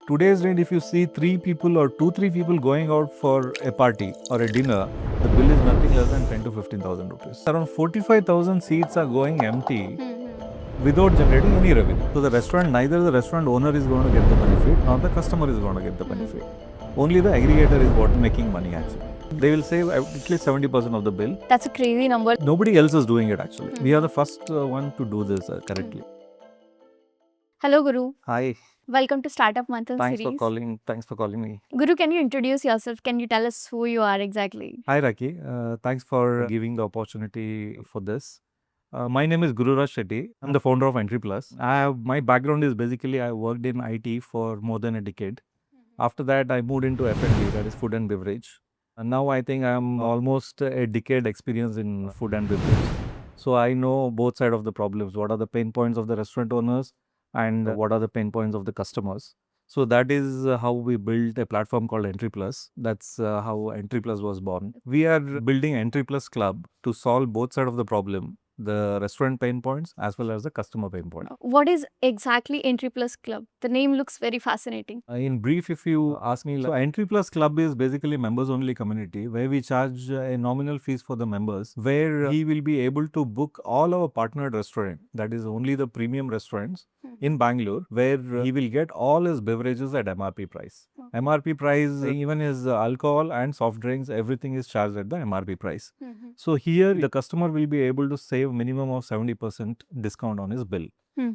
today's date, if you see three people or three people going out for a party or a dinner, the bill is nothing less than 10 to 15,000 rupees. Around 45,000 seats are going empty without generating any revenue. So the restaurant, neither the restaurant owner is going to get the benefit, nor the customer is going to get the benefit. Only the aggregator is what making money actually. They will save at least 70% of the bill. That's a crazy number. Nobody else is doing it actually. We are the first one to do this correctly. Hello, Guru. Hi. Welcome to Startup Manthan Thanks series. Thanks for calling me. Guru, can you introduce yourself? Can you tell us who you are exactly? Hi Raki. Thanks for giving the opportunity for this. My name is Guru Raj Shetty. I'm the founder of MRP. My background is basically I worked in IT for more than a decade. After that, I moved into F&B, that is food and beverage. And now I think I'm almost a decade experience in food and beverage. So I know both sides of the problems. What are the pain points of the restaurant owners and what are the pain points of the customers. So that is how we built a platform called MRP. That's how MRP was born. We are building MRP Club to solve both sides of the problem, the restaurant pain points as well as the customer pain point. What is exactly Bplus Club? The name looks very fascinating. In brief, if you ask me, so MRP Club is basically members only community where we charge a nominal fees for the members, where he will be able to book all our partnered restaurant, that is only the premium restaurants in Bangalore, where he will get all his beverages at MRP price. MRP price, even his alcohol and soft drinks, everything is charged at the MRP price. So here the customer will be able to save minimum of 70% discount on his bill.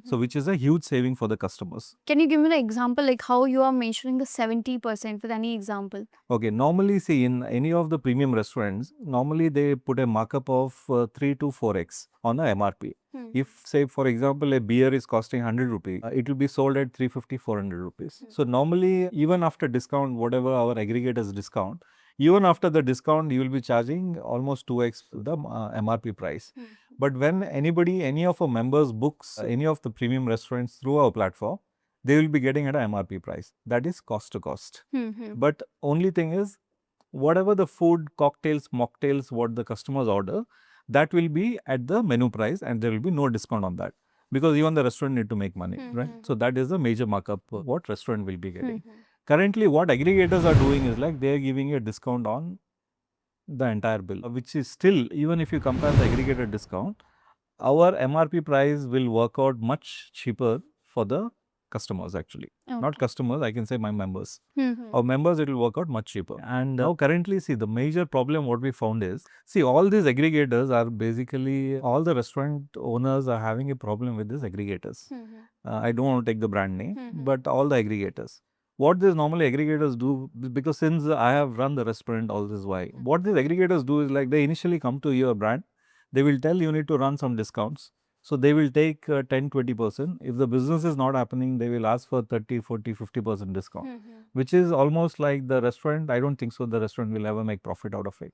So which is a huge saving for the customers. Can you give me an example like how you are mentioning the 70% with any example? Okay, normally see in any of the premium restaurants, normally they put a markup of 3 to 4x on the MRP. If say for example a beer is costing 100 rupees, it will be sold at 350, 400 rupees. So normally even after discount, whatever our aggregators discount, even after the discount, you will be charging almost 2x the MRP price. But when any of our members books any of the premium restaurants through our platform, they will be getting at a MRP price. That is cost to cost. But only thing is, whatever the food, cocktails, mocktails, what the customers order, that will be at the menu price and there will be no discount on that. Because even the restaurant need to make money, right? So that is the major markup what restaurant will be getting. Currently, what aggregators are doing is like they are giving a discount on the entire bill, which is still, even if you compare the aggregator discount, our MRP price will work out much cheaper for the customers actually. Not customers, I can say my members. Our members, it will work out much cheaper. And now currently, see, the major problem what we found is, see, all these aggregators are basically, all the restaurant owners are having a problem with these aggregators. I don't want to take the brand name, but all the aggregators. What these normally aggregators do, because since I have run the restaurant all this while, what these aggregators do is like they initially come to your brand, they will tell you need to run some discounts. So they will take 10-20%. If the business is not happening, they will ask for 30-40-50% discount, which is almost like the restaurant. I don't think so the restaurant will ever make profit out of it.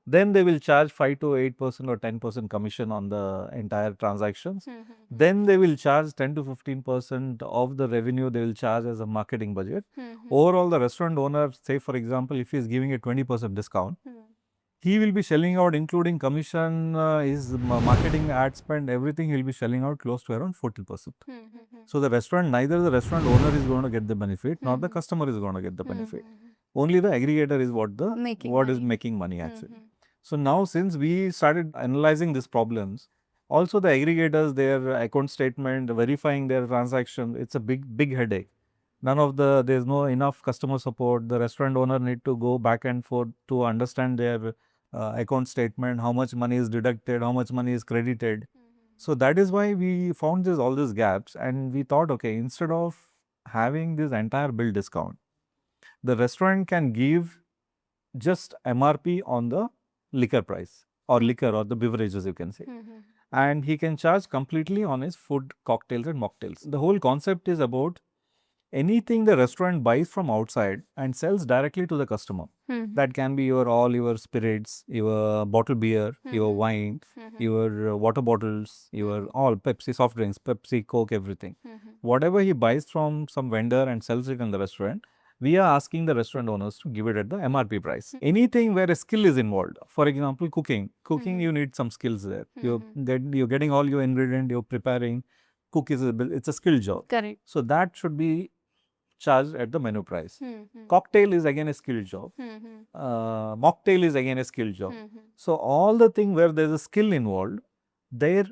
Then they will charge 5 to 8% or 10% commission on the entire transactions. Then they will charge 10 to 15% of the revenue they will charge as a marketing budget. Overall, the restaurant owner, say for example, if he is giving a 20% discount, he will be shelling out, including commission, his marketing, ad spend, everything, he will be shelling out close to around 40%. So the restaurant, neither the restaurant owner is going to get the benefit, nor the customer is going to get the benefit. Only the aggregator is what is making money actually. So now since we started analyzing these problems, also the aggregators, their account statement, verifying their transaction, it's a big headache. There's no enough customer support. The restaurant owner need to go back and forth to understand their account statement, how much money is deducted, how much money is credited. So that is why we found all these gaps, and we thought, okay, instead of having this entire bill discount, the restaurant can give just MRP on the liquor price or liquor or the beverages, you can say. And he can charge completely on his food, cocktails and mocktails. The whole concept is about anything the restaurant buys from outside and sells directly to the customer. That can be all your spirits, your bottled beer, your wine, your water bottles, your all Pepsi, soft drinks, Pepsi, Coke, everything. Whatever he buys from some vendor and sells it in the restaurant, we are asking the restaurant owners to give it at the MRP price. Anything where a skill is involved, for example, cooking, you need some skills there. You're getting all your ingredient, you're preparing, it's a skill job. Correct. So that should be charged at the menu price. Cocktail is again a skilled job. Mocktail is again a skilled job. So all the thing where there's a skill involved, there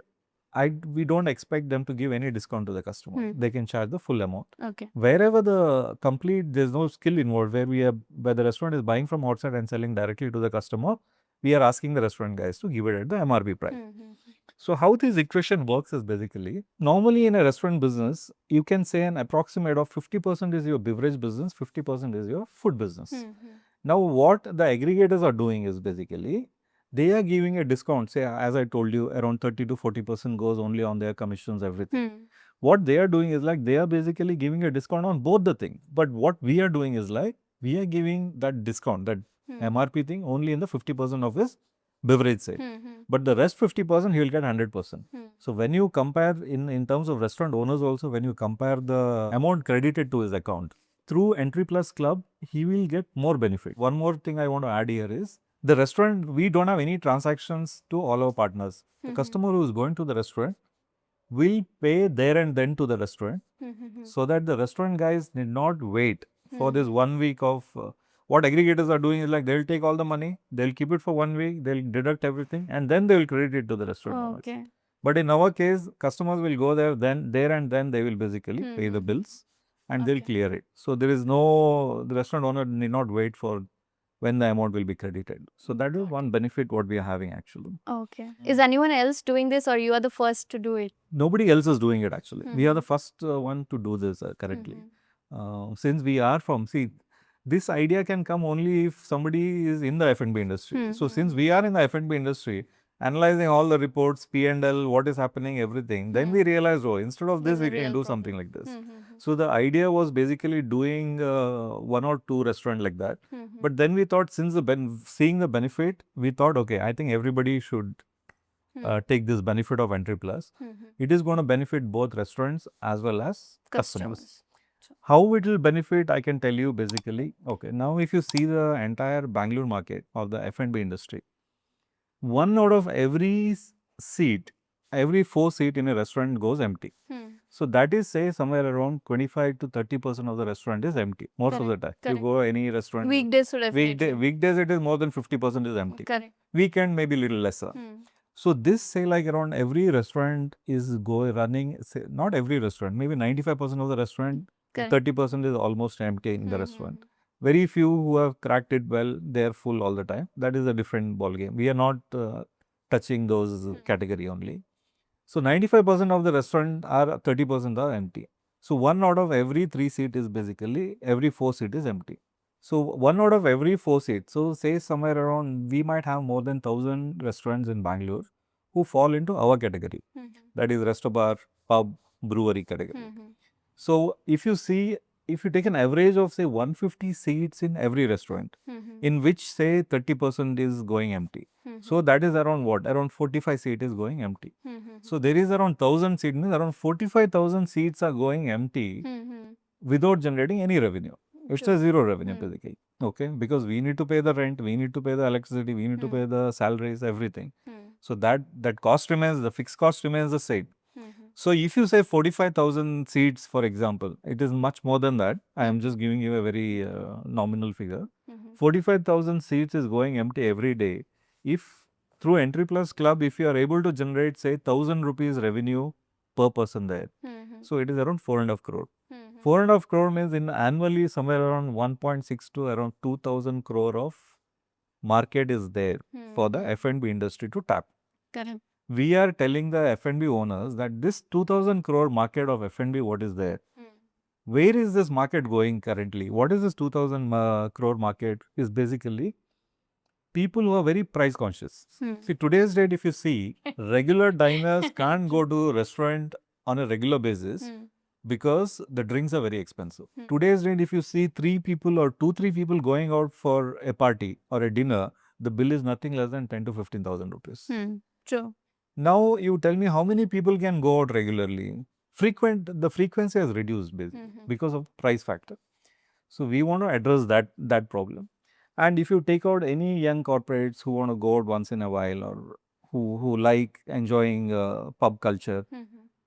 we don't expect them to give any discount to the customer. They can charge the full amount. Okay. Wherever there's no skill involved, where the restaurant is buying from outside and selling directly to the customer, we are asking the restaurant guys to give it at the MRP price. So how this equation works is basically, normally in a restaurant business, you can say an approximate of 50% is your beverage business, 50% is your food business. Now what the aggregators are doing is basically, they are giving a discount, say as I told you, around 30 to 40% goes only on their commissions, everything. What they are doing is like, they are basically giving a discount on both the thing. But what we are doing is like, we are giving that discount, that MRP thing only in the 50% of his beverage sale. But the rest 50% he will get 100%. So when you compare in terms of restaurant owners also, when you compare the amount credited to his account, through Bplus Club, he will get more benefit. One more thing I want to add here is, the restaurant, we don't have any transactions to all our partners. The customer who is going to the restaurant will pay there and then to the restaurant, so that the restaurant guys need not wait for this 1 week of what aggregators are doing is like, they'll take all the money, they'll keep it for 1 week, they'll deduct everything, and then they will credit it to the restaurant owners. Okay. But in our case, customers will go there and then they will basically pay the bills and they'll clear it. So there is no, the restaurant owner need not wait for when the amount will be credited. So that is one benefit what we are having actually. Okay. Is anyone else doing this, or you are the first to do it? Nobody else is doing it actually. We are the first one to do this currently. Since we are from, see, this idea can come only if somebody is in the F&B industry. So since we are in the F&B industry, analyzing all the reports, P&L, what is happening, everything, then we realized, oh, instead of this, we can do something like this. So the idea was basically doing 1 or 2 restaurants like that. But then we thought, since seeing the benefit, we thought, okay, I think everybody should take this benefit of Bplus. It is going to benefit both restaurants as well as customers. How it will benefit, I can tell you basically. Okay, now if you see the entire Bangalore market or the F&B industry, 1 out of every seat, every 4 seat in a restaurant goes empty. So that is, say, somewhere around 25 to 30% of the restaurant is empty most of the time. You go any restaurant. Weekdays, so definitely. Weekdays it is more than 50% is empty. Correct. Weekend maybe little lesser. So this, say, like around every restaurant is running, say, not every restaurant, maybe 95% of the restaurant, 30% is almost empty in the restaurant. Very few who have cracked it well, they are full all the time. That is a different ball game. We are not touching those category only. So 95% of the restaurant are 30% are empty. So 1 out of every 3 seat is basically, every 4 seat is empty. So 1 out of every 4 seats, so say somewhere around, we might have more than 1,000 restaurants in Bangalore who fall into our category. That is resto bar, pub, brewery category. So if you see, if you take an average of say 150 seats in every restaurant, in which say 30% is going empty. So that is around what? Around 45 seats is going empty. So there is around 1,000 seats, means around 45,000 seats are going empty without generating any revenue. It's a zero revenue basically. Okay, because we need to pay the rent, we need to pay the electricity, we need to pay the salaries, everything. So that cost remains, the fixed cost remains the same. So if you say 45,000 seats, for example, it is much more than that. I am just giving you a very nominal figure. 45,000 seats is going empty every day. If through Bplus Club, if you are able to generate say 1,000 rupees revenue per person there, so it is around 4.5 crore. 4.5 crore means in annually somewhere around 1.6 to around 2,000 crore of market is there for the F&B industry to tap. Correct. We are telling the F&B owners that this 2,000 crore market of F&B, what is there? Where is this market going currently? What is this 2,000 crore market? Is basically people who are very price conscious. See, today's date, if you see, regular diners can't go to a restaurant on a regular basis because the drinks are very expensive. Today's date, if you see 3 people or 2-3 people going out for a party or a dinner, the bill is nothing less than 10 to 15,000 rupees. True. Now you tell me how many people can go out regularly. The frequency has reduced basically because of price factor. So we want to address that problem. And if you take out any young corporates who want to go out once in a while or who like enjoying pub culture,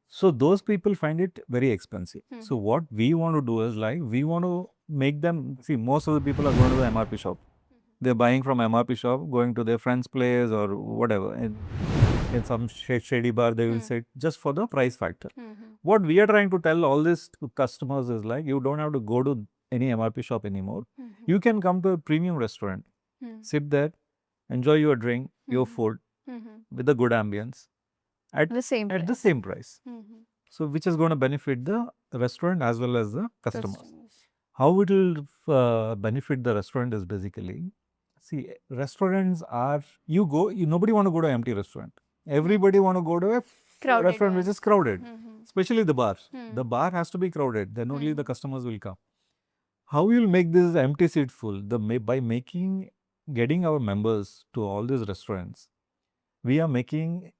So those people find it very expensive. Hmm. So what we want to do is like, we want to make them, see, most of the people are going to the MRP shop. They're buying from MRP shop, going to their friend's place or whatever. In some shady bar, they will sit just for the price factor. What we are trying to tell all these customers is like, you don't have to go to any MRP shop anymore. You can come to a premium restaurant, sit there, enjoy your drink, your food with a good ambience at The same the price. same price. So which is going to benefit the restaurant as well as the customers. How it will benefit the restaurant is basically, see, restaurants are, nobody want to go to an empty restaurant. Everybody want to go to a Crowded restaurant which one. is crowded, especially the bar. Hmm. The bar has to be crowded, then only the customers will come. How we will make this empty seat full? By getting our members to all these restaurants, we are making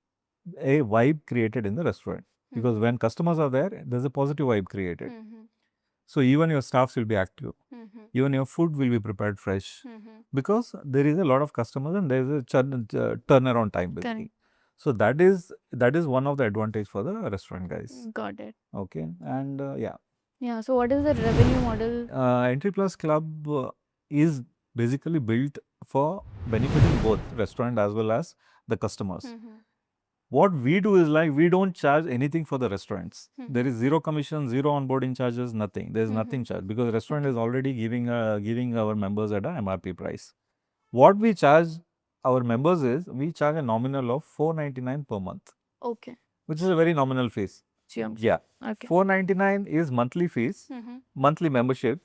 a vibe created in the restaurant. Because when customers are there, there's a positive vibe created. So even your staffs will be active. Even your food will be prepared fresh. Because there is a lot of customers and there is a turnaround time basically. So that is one of the advantage for the restaurant guys. Got it. Okay, and yeah. Yeah. So what is the revenue model? Bplus Club is basically built for benefiting both restaurant as well as the customers. What we do is like, we don't charge anything for the restaurants. There is zero commission, zero onboarding charges, nothing. There is nothing charged because restaurant is already giving our members at a MRP price. What we charge our members is, we charge a nominal of $499 per month. Okay. Which is a very nominal fees. Yeah. Okay. $499 is monthly fees, monthly membership,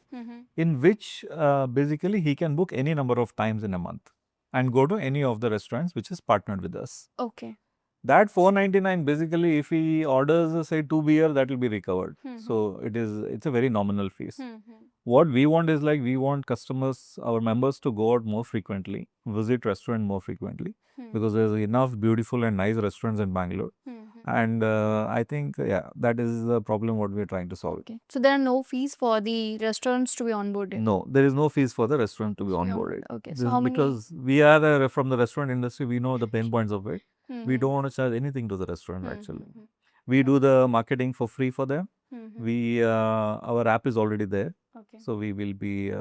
in which basically he can book any number of times in a month and go to any of the restaurants which is partnered with us. Okay. That $499 basically, if he orders say 2 beer, that will be recovered. So it's a very nominal fees. What we want is like, we want customers, our members, to go out more frequently, visit restaurant more frequently, because there's enough beautiful and nice restaurants in Bangalore. And I think, yeah, that is the problem what we're trying to solve. Okay. So there are no fees for the restaurants to be onboarded? No, there is no fees for the restaurant to be onboarded. Okay. So how many? Because we are from the restaurant industry, we know the pain points of it. We don't want to charge anything to the restaurant actually. We do the marketing for free for them. Our app is already there. Okay. So we will be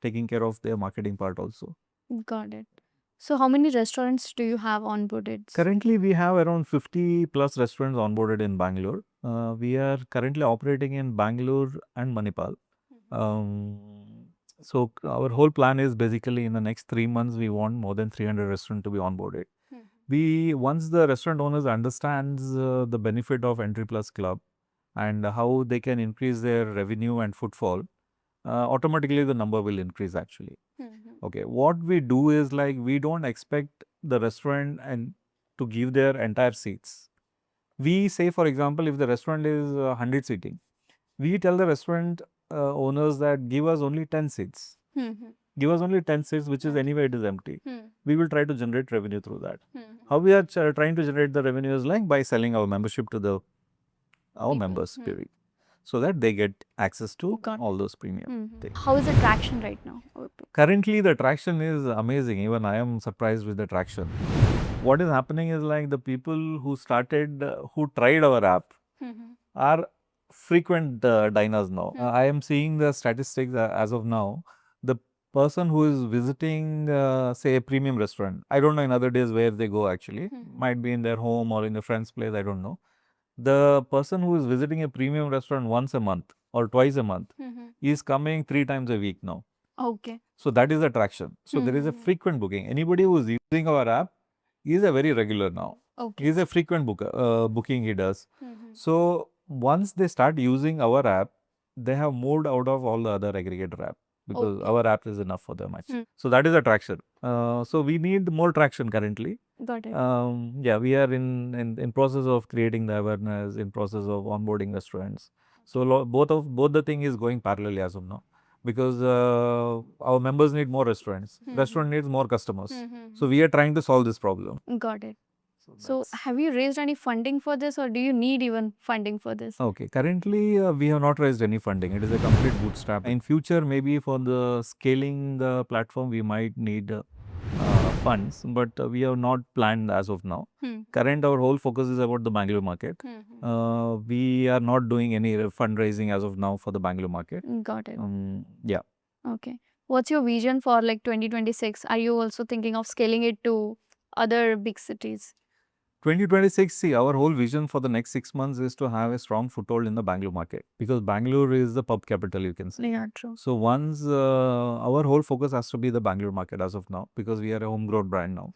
taking care of their marketing part also. Got it. So how many restaurants do you have onboarded? Currently, we have around 50 plus restaurants onboarded in Bangalore. We are currently operating in Bangalore and Manipal. So our whole plan is basically, in the next 3 months, we want more than 300 restaurants to be onboarded. Once the restaurant owners understands the benefit of Bplus Club and how they can increase their revenue and footfall, automatically the number will increase actually. Okay, what we do is like, we don't expect the restaurant and to give their entire seats. We say, for example, if the restaurant is 100 seating, we tell the restaurant owners that give us only 10 seats. Give us only 10 seats, which is anyway it is empty. We will try to generate revenue through that. How we are trying to generate the revenue is like by selling our membership to our members, period. So that they get access to all those premium things. How is the traction right now? Currently, the traction is amazing. Even I am surprised with the traction. What is happening is like, the people who tried our app are frequent diners now. I am seeing the statistics as of now. The person who is visiting, say, a premium restaurant, I don't know in other days where they go actually, might be in their home or in a friend's place, I don't know. The person who is visiting a premium restaurant once a month or twice a month is coming 3 times a week now. Okay. So that is attraction. So there is a frequent booking. Anybody who is using our app is a very regular now. Okay. He is a frequent booking he does. So once they start using our app, they have moved out of all the other aggregator app, because our app is enough for them actually. So that is attraction. So we need more traction currently. Got it. Yeah, we are in process of creating the awareness, in process of onboarding restaurants. So both the thing is going parallelly as of now, because our members need more restaurants. Restaurant needs more customers. So we are trying to solve this problem. Got it. So have you raised any funding for this, or do you need even funding for this? Okay, currently we have not raised any funding. It is a complete bootstrap. In future, maybe for the scaling the platform, we might need funds, but we have not planned as of now. Current, our whole focus is about the Bangalore market. We are not doing any fundraising as of now for the Bangalore market. Got it. Yeah. Okay. What's your vision for like 2026? Are you also thinking of scaling it to other big cities? 2026, see, our whole vision for the next 6 months is to have a strong foothold in the Bangalore market, because Bangalore is the pub capital, you can say. Yeah, true. So once our whole focus has to be the Bangalore market as of now, because we are a homegrown brand now.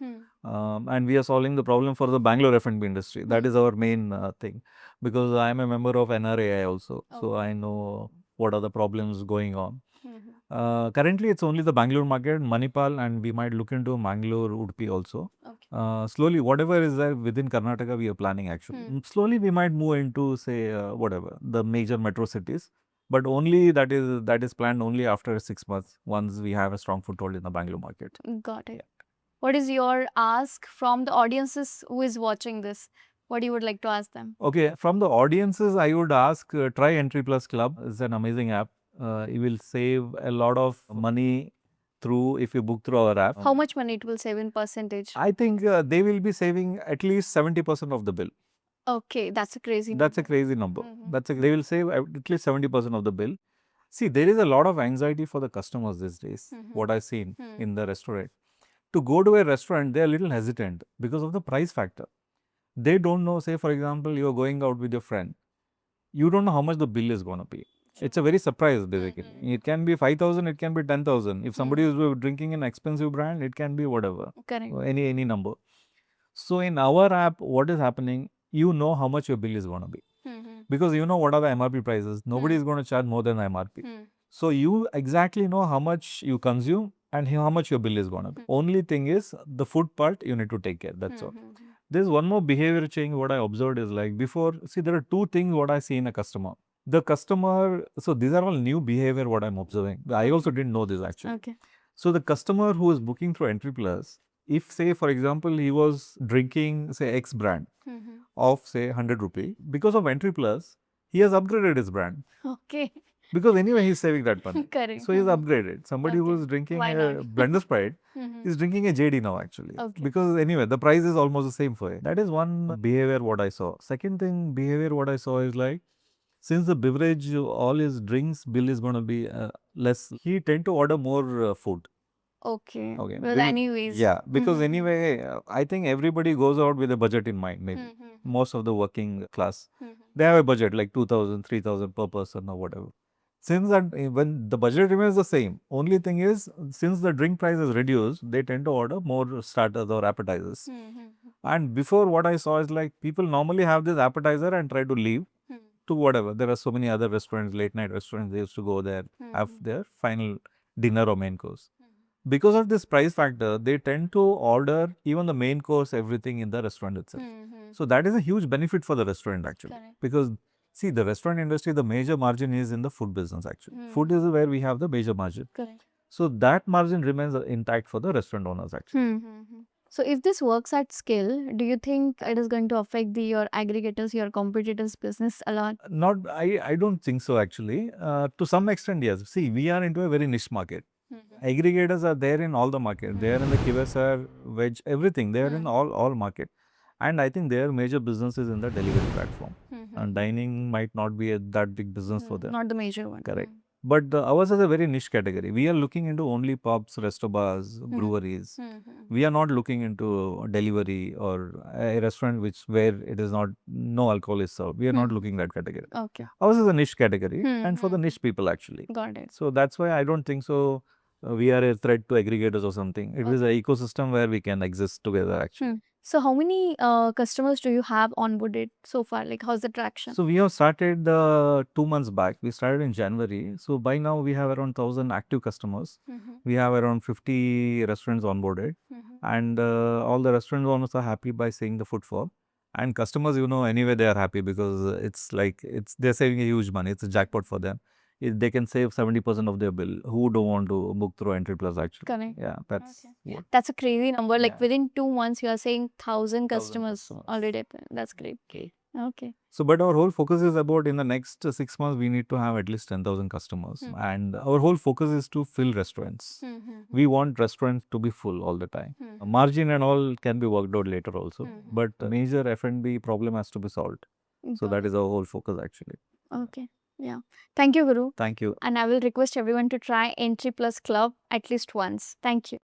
And we are solving the problem for the Bangalore F&B industry. That is our main thing, because I am a member of NRAI also. So I know what are the problems going on. Currently, it's only the Bangalore market, Manipal, and we might look into Mangalore, Udupi also. Slowly, whatever is there within Karnataka, we are planning actually. Slowly, we might move into, say, whatever, the major metro cities. But only that is planned only after 6 months, once we have a strong foothold in the Bangalore market. Got it. What is your ask from the audiences who is watching this? What you would like to ask them? Okay, from the audiences, I would ask, try Bplus Club. It's an amazing app. You will save a lot of money if you book through our app. How much money it will save in percentage? I think they will be saving at least 70% of the bill. Okay, that's a crazy That's a crazy number. They will save at least 70% of the bill. See, there is a lot of anxiety for the customers these days, what I've seen in the restaurant. To go to a restaurant, they are a little hesitant because of the price factor. They don't know, say, for example, you're going out with your friend. You don't know how much the bill is going to be. It's a very surprise, basically. It can be 5,000, it can be 10,000. If somebody is drinking an expensive brand, it can be whatever. Correct. Any number. So in our app, what is happening, you know how much your bill is going to be. Because you know what are the MRP prices. Nobody is going to charge more than the MRP. So you exactly know how much you consume and how much your bill is going to be. Only thing is, the food part you need to take care. That's all. There's one more behavior change. What I observed is, like, before, see, there are two things what I see in a customer. The customer, so these are all new behavior what I'm observing. I also didn't know this actually. Okay. So the customer who is booking through Bplus, if, say, for example, he was drinking, say, X brand of, say, 100 rupee, because of Bplus, he has upgraded his brand. Okay. Because anyway, he's saving that money. Correct. So he's upgraded. Somebody who is drinking Why a not? Blender Sprite is drinking a JD now actually. Okay. Because anyway, the price is almost the same for him. That is one behavior what I saw. Second thing, behavior what I saw is, like, since the beverage, all his drinks bill is going to be less, he tend to order more food. Okay. Okay. Well, anyways. Yeah, because anyway, I think everybody goes out with a budget in mind, maybe. Most of the working class, they have a budget like 2,000, 3,000 per person or whatever. Since that, when the budget remains the same, only thing is, since the drink price is reduced, they tend to order more starters or appetizers. And before, what I saw is, like, people normally have this appetizer and try to leave to whatever. There are so many other restaurants, late night restaurants, they used to go there, have their final dinner or main course. Because of this price factor, they tend to order even the main course, everything in the restaurant itself. So that is a huge benefit for the restaurant actually. Correct. Because, see, the restaurant industry, the major margin is in the food business actually. Food is where we have the major margin. Correct. So that margin remains intact for the restaurant owners actually. So if this works at scale, do you think it is going to affect your aggregators, your competitors' business a lot? I don't think so actually. To some extent, yes. See, we are into a very niche market. Aggregators are there in all the market. They are in the QSR, veg, everything. They are in all market. And I think their major business is in the delivery platform. And dining might not be that big business for them. Not the major one. Correct. But ours is a very niche category. We are looking into only pubs, restaurants, breweries. We are not looking into delivery or a restaurant where it is not, no alcohol is served. We are not looking that category. Okay. Ours is a niche category and for the niche people actually. Got it. So that's why I don't think so. We are a threat to aggregators or something. It is an ecosystem where we can exist together actually. So how many customers do you have onboarded so far? Like, how's the traction? So we have started 2 months back. We started in January. So by now we have around 1,000 active customers. We have around 50 restaurants onboarded. And all the restaurant owners are happy by seeing the footfall. And customers, anyway, they are happy because it's like, they're saving a huge money. It's a jackpot for them. They can save 70% of their bill. Who don't want to book through Bplus actually? Correct. Yeah, that's what. That's a crazy number. Like, Yeah. within 2 months, you are saying 1,000 1,000 customers customers. already. That's great. Okay. Okay. So, but our whole focus is about in the next 6 months, we need to have at least 10,000 customers. And our whole focus is to fill restaurants. We want restaurants to be full all the time. Margin and all can be worked out later also. But major F&B problem has to be solved. So that is our whole focus actually. Okay. Yeah. Thank you, Guru. Thank you. And I will request everyone to try Entry Plus Club at least once. Thank you.